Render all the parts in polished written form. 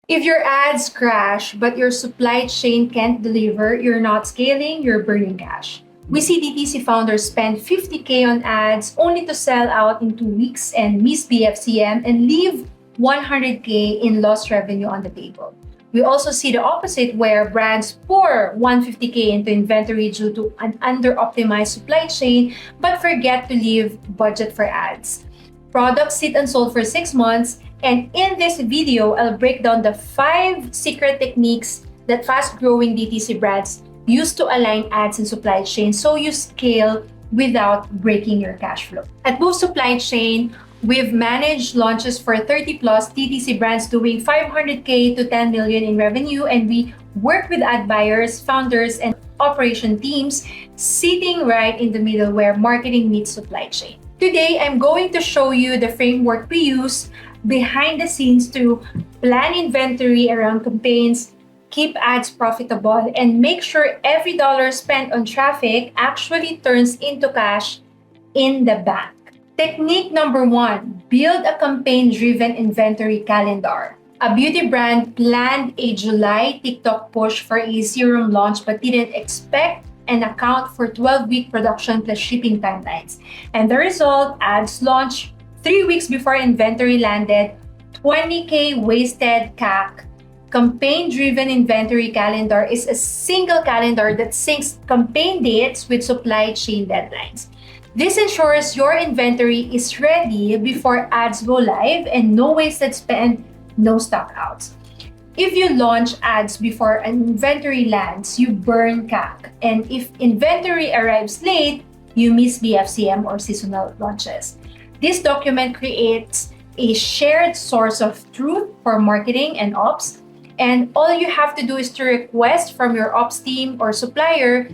If your ads crash but your supply chain can't deliver, you're not scaling, you're burning cash. We see DTC founders spend 50K on ads only to sell out in 2 weeks and miss BFCM and leave 100K in lost revenue on the table. We also see the opposite where brands pour 150K into inventory due to an under-optimized supply chain but forget to leave budget for ads. Products sit unsold for 6 months, and in this video, I'll break down the 5 secret techniques that fast-growing DTC brands use to align ads and supply chain so you scale without breaking your cash flow. At Move Supply Chain, we've managed launches for 30 plus DTC brands doing 500K to 10 million in revenue, and we work with ad buyers, founders, and operation teams sitting right in the middle where marketing meets supply chain. Today, I'm going to show you the framework we use behind the scenes to plan inventory around campaigns, keep ads profitable, and make sure every dollar spent on traffic actually turns into cash in the bank. Technique number 1, build a campaign-driven inventory calendar. A beauty brand planned a July TikTok push for a serum launch but didn't expect and account for 12-week production plus shipping timelines. And the result, ads launched 3 weeks before inventory landed, 20K wasted CAC. Campaign-driven inventory calendar is a single calendar that syncs campaign dates with supply chain deadlines. This ensures your inventory is ready before ads go live and no wasted spend, no stockouts. If you launch ads before an inventory lands, you burn CAC. And if inventory arrives late, you miss BFCM or seasonal launches. This document creates a shared source of truth for marketing and ops. And all you have to do is to request from your ops team or supplier.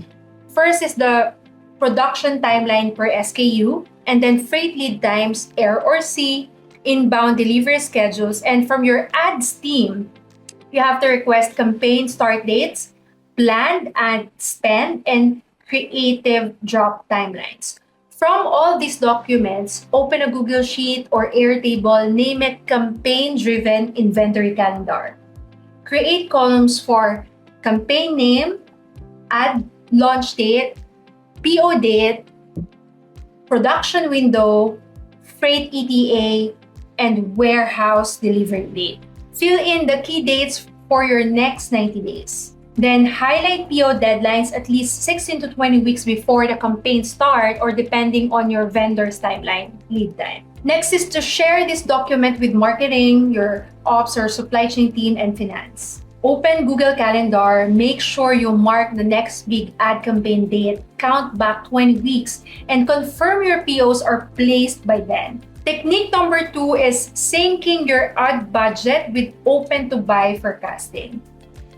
First is the production timeline per SKU, and then freight lead times, air or sea, inbound delivery schedules, and from your ads team, you have to request campaign start dates, planned ad spend, and creative drop timelines. From all these documents, open a Google Sheet or Airtable, name it campaign-driven inventory calendar. Create columns for campaign name, ad launch date, PO date, production window, freight ETA, and warehouse delivery date. Fill in the key dates for your next 90 days. Then highlight PO deadlines at least 16 to 20 weeks before the campaign start or depending on your vendor's timeline, lead time. Next is to share this document with marketing, your ops or supply chain team, and finance. Open Google Calendar, make sure you mark the next big ad campaign date, count back 20 weeks, and confirm your POs are placed by then. Technique number 2 is syncing your ad budget with open-to-buy forecasting.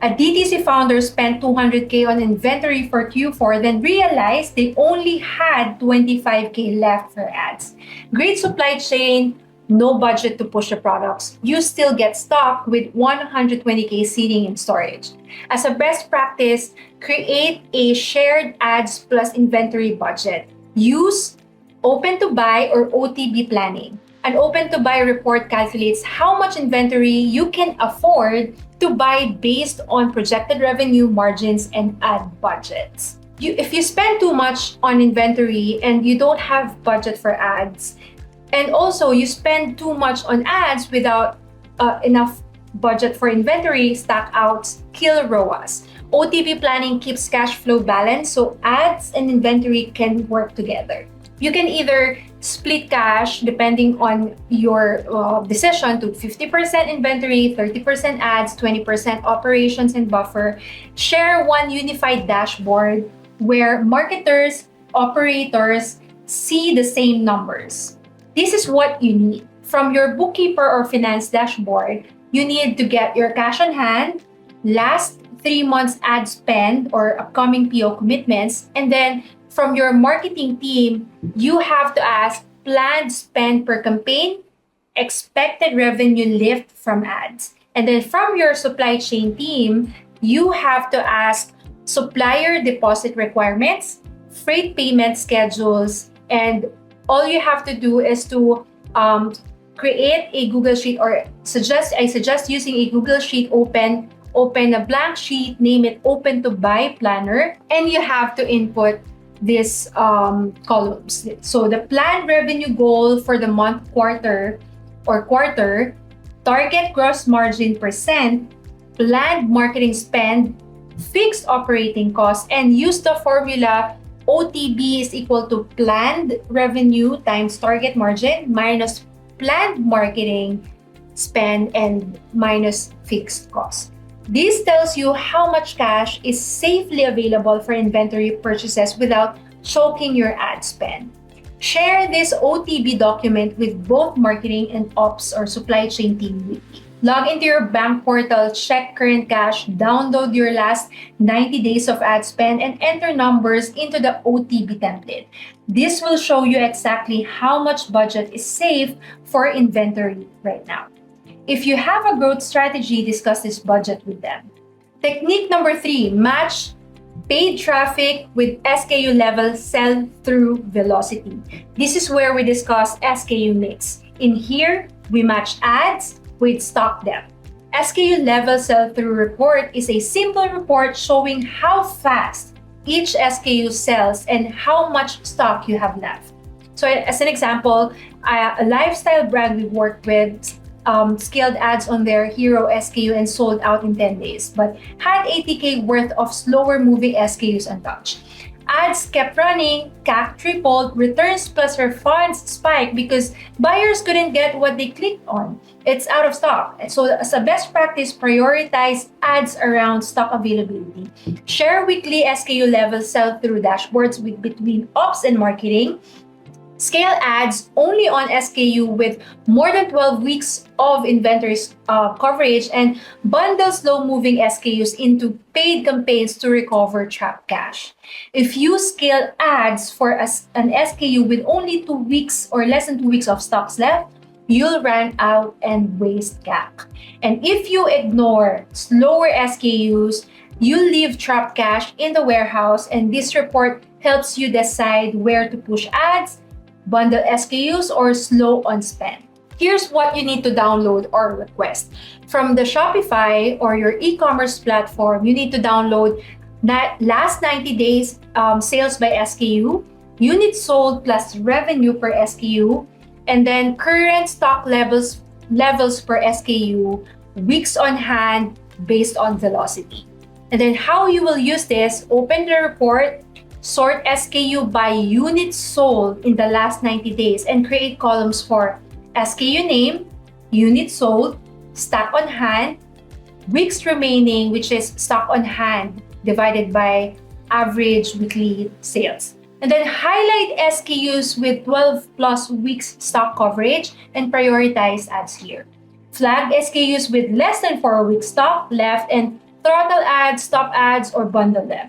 A DTC founder spent 200K on inventory for Q4, then realized they only had 25K left for ads. Great supply chain, no budget to push the products. You still get stock with 120K sitting in storage. As a best practice, create a shared ads plus inventory budget. Use open to buy or OTB planning. An open to buy report calculates how much inventory you can afford to buy based on projected revenue margins and ad budgets. If you spend too much on inventory and you don't have budget for ads, and also you spend too much on ads without enough budget for inventory, stockouts kill ROAS. OTB planning keeps cash flow balanced so ads and inventory can work together. You can either split cash depending on your decision to 50% inventory, 30% ads, 20% operations and buffer. Share one unified dashboard where marketers, operators see the same numbers. This is what you need. From your bookkeeper or finance dashboard, you need to get your cash on hand, last 3 months ad spend or upcoming PO commitments, and then from your marketing team, you have to ask planned spend per campaign, expected revenue lift from ads. And then from your supply chain team, you have to ask supplier deposit requirements, freight payment schedules, and all you have to do is to create a Google Sheet, or I suggest using a Google Sheet. Open a blank sheet, name it Open to Buy Planner, and you have to input these columns. So the planned revenue goal for the month, quarter, target gross margin percent, planned marketing spend, fixed operating costs, and use the formula OTB is equal to planned revenue times target margin minus planned marketing spend and minus fixed costs. This tells you how much cash is safely available for inventory purchases without choking your ad spend. Share this OTB document with both marketing and ops or supply chain team weekly. Log into your bank portal, check current cash, download your last 90 days of ad spend, and enter numbers into the OTB template. This will show you exactly how much budget is safe for inventory right now. If you have a growth strategy, discuss this budget with them. Technique number 3, match paid traffic with SKU level sell-through velocity. This is where we discuss SKU mix. In here, we match ads with stock depth. SKU level sell-through report is a simple report showing how fast each SKU sells and how much stock you have left. So as an example, a lifestyle brand we worked with scaled ads on their hero SKU and sold out in 10 days, but had 80K worth of slower moving SKUs untouched. Ads kept running, CAC tripled, returns plus refunds spiked because buyers couldn't get what they clicked on. It's out of stock. So as a best practice, prioritize ads around stock availability. Share weekly SKU level sell-through dashboards between ops and marketing. Scale ads only on SKU with more than 12 weeks of inventory coverage, and bundle slow-moving SKUs into paid campaigns to recover trapped cash. If you scale ads for an SKU with only 2 weeks or less than 2 weeks of stocks left, you'll run out and waste CAC. And if you ignore slower SKUs, you'll leave trapped cash in the warehouse, and this report helps you decide where to push ads, bundle SKUs, or slow on spend. Here's what you need to download or request. From the Shopify or your e-commerce platform, you need to download last 90 days sales by SKU, units sold plus revenue per SKU, and then current stock levels per SKU, weeks on hand based on velocity. And then how you will use this, open the report, sort SKU by units sold in the last 90 days, and create columns for SKU name, units sold, stock on hand, weeks remaining, which is stock on hand divided by average weekly sales. And then highlight SKUs with 12 plus weeks stock coverage and prioritize ads here. Flag SKUs with less than 4 weeks stock left and throttle ads, stop ads, or bundle them.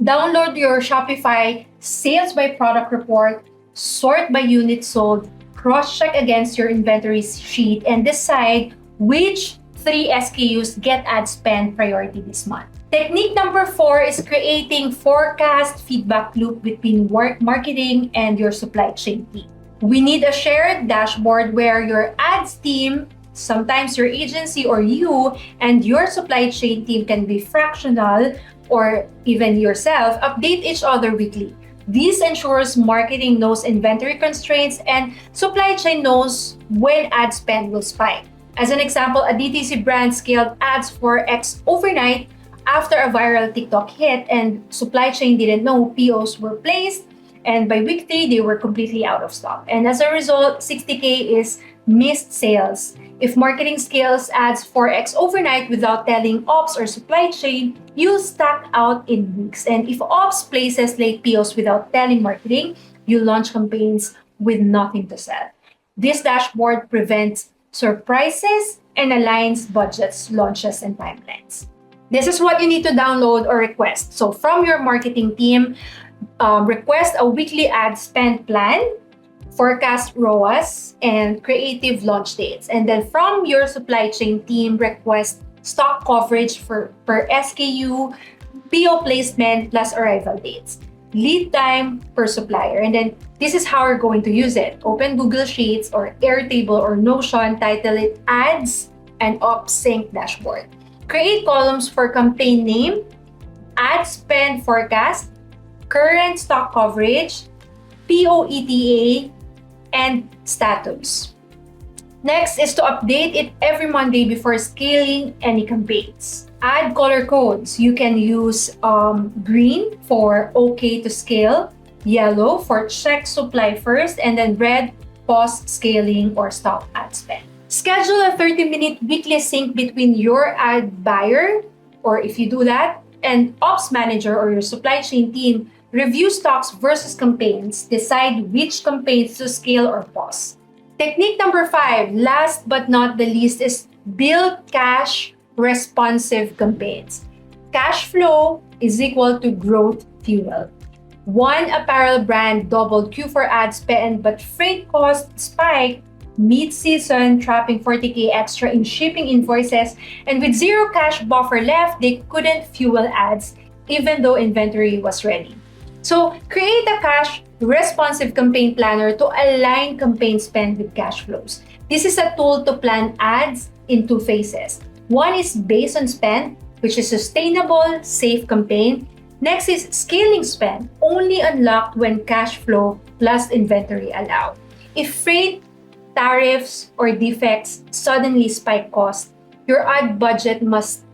Download your Shopify sales by product report, sort by units sold, cross-check against your inventory sheet, and decide which 3 SKUs get ad spend priority this month. Technique number 4 is creating forecast feedback loop between marketing and your supply chain team. We need a shared dashboard where your ads team, sometimes your agency or you, and your supply chain team can be fractional or even yourself, update each other weekly. This ensures marketing knows inventory constraints and supply chain knows when ad spend will spike. As an example, a DTC brand scaled ads 4x overnight after a viral TikTok hit, and supply chain didn't know POs were placed, and by week 3, they were completely out of stock. And as a result, 60K is missed sales. If marketing scales ads 4x overnight without telling ops or supply chain, you'll stack out in weeks. And if ops places late POs without telling marketing, you launch campaigns with nothing to sell. This dashboard prevents surprises and aligns budgets, launches, and timelines. This is what you need to download or request. So from your marketing team, request a weekly ad spend plan, forecast ROAS, and creative launch dates. And then from your supply chain team, request stock coverage per SKU, PO placement, plus arrival dates. lead time per supplier. And then this is how we're going to use it. Open Google Sheets or Airtable or Notion, title it Ads and Ops Sync Dashboard. Create columns for campaign name, ad spend forecast, current stock coverage, POETA, and status. Next is to update it every Monday before scaling any campaigns. Add color codes. You can use green for OK to scale, yellow for check supply first, and then red, pause scaling or stop ad spend. Schedule a 30-minute weekly sync between your ad buyer, or if you do that, and ops manager or your supply chain team. Review stocks versus campaigns. Decide which campaigns to scale or pause. Technique number 5, last but not the least, is build cash responsive campaigns. Cash flow is equal to growth fuel. One apparel brand doubled Q4 ad spend, but freight costs spiked mid-season, trapping 40K extra in shipping invoices, and with zero cash buffer left, they couldn't fuel ads even though inventory was ready. So create a cash responsive campaign planner to align campaign spend with cash flows. This is a tool to plan ads in 2 phases. One is based on spend, which is sustainable, safe campaign. Next is scaling spend, only unlocked when cash flow plus inventory allowed. If freight, tariffs, or defects suddenly spike cost, your ad budget must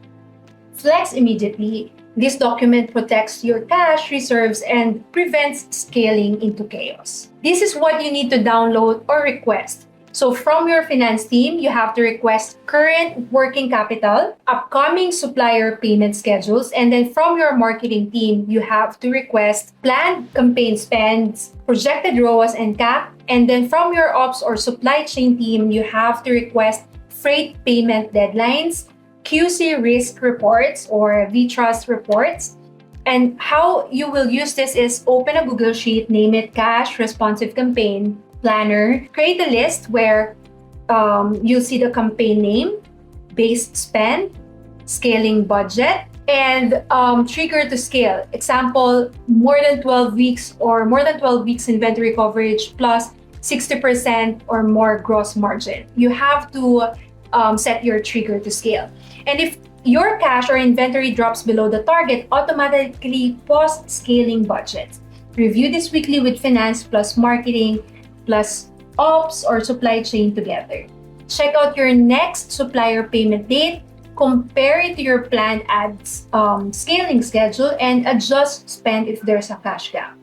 flex immediately. This document protects your cash reserves and prevents scaling into chaos. This is what you need to download or request. So from your finance team, you have to request current working capital, upcoming supplier payment schedules, and then from your marketing team, you have to request planned campaign spends, projected ROAS and CAC, and then from your ops or supply chain team, you have to request freight payment deadlines, QC risk reports or VTrust reports. And how you will use this is open a Google Sheet, name it Cash Responsive Campaign Planner, create a list where you'll see the campaign name, base spend, scaling budget, and trigger to scale. Example, more than 12 weeks or more than 12 weeks inventory coverage plus 60% or more gross margin. You have to set your trigger to scale. And if your cash or inventory drops below the target, automatically pause scaling budgets. Review this weekly with finance plus marketing plus ops or supply chain together. Check out your next supplier payment date, compare it to your planned ads scaling schedule, and adjust spend if there's a cash gap.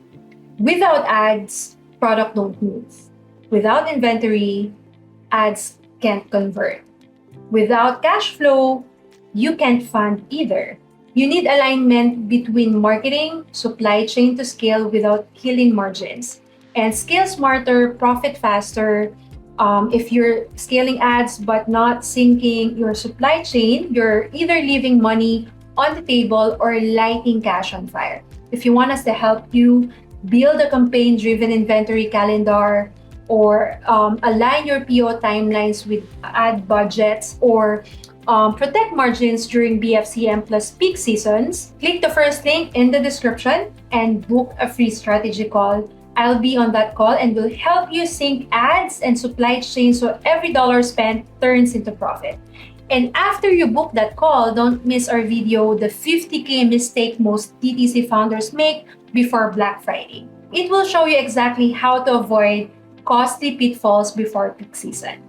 Without ads, product don't move. Without inventory, ads can't convert. Without cash flow, you can't fund either. You need alignment between marketing, supply chain to scale without killing margins. And scale smarter, profit faster. If you're scaling ads but not syncing your supply chain, you're either leaving money on the table or lighting cash on fire. If you want us to help you build a campaign-driven inventory calendar, or align your PO timelines with ad budgets, or protect margins during BFCM plus peak seasons, click the first link in the description and book a free strategy call. I'll be on that call and will help you sync ads and supply chain so every dollar spent turns into profit. And after you book that call, don't miss our video, the 50K mistake most DTC founders make before Black Friday. It will show you exactly how to avoid costly pitfalls before peak season.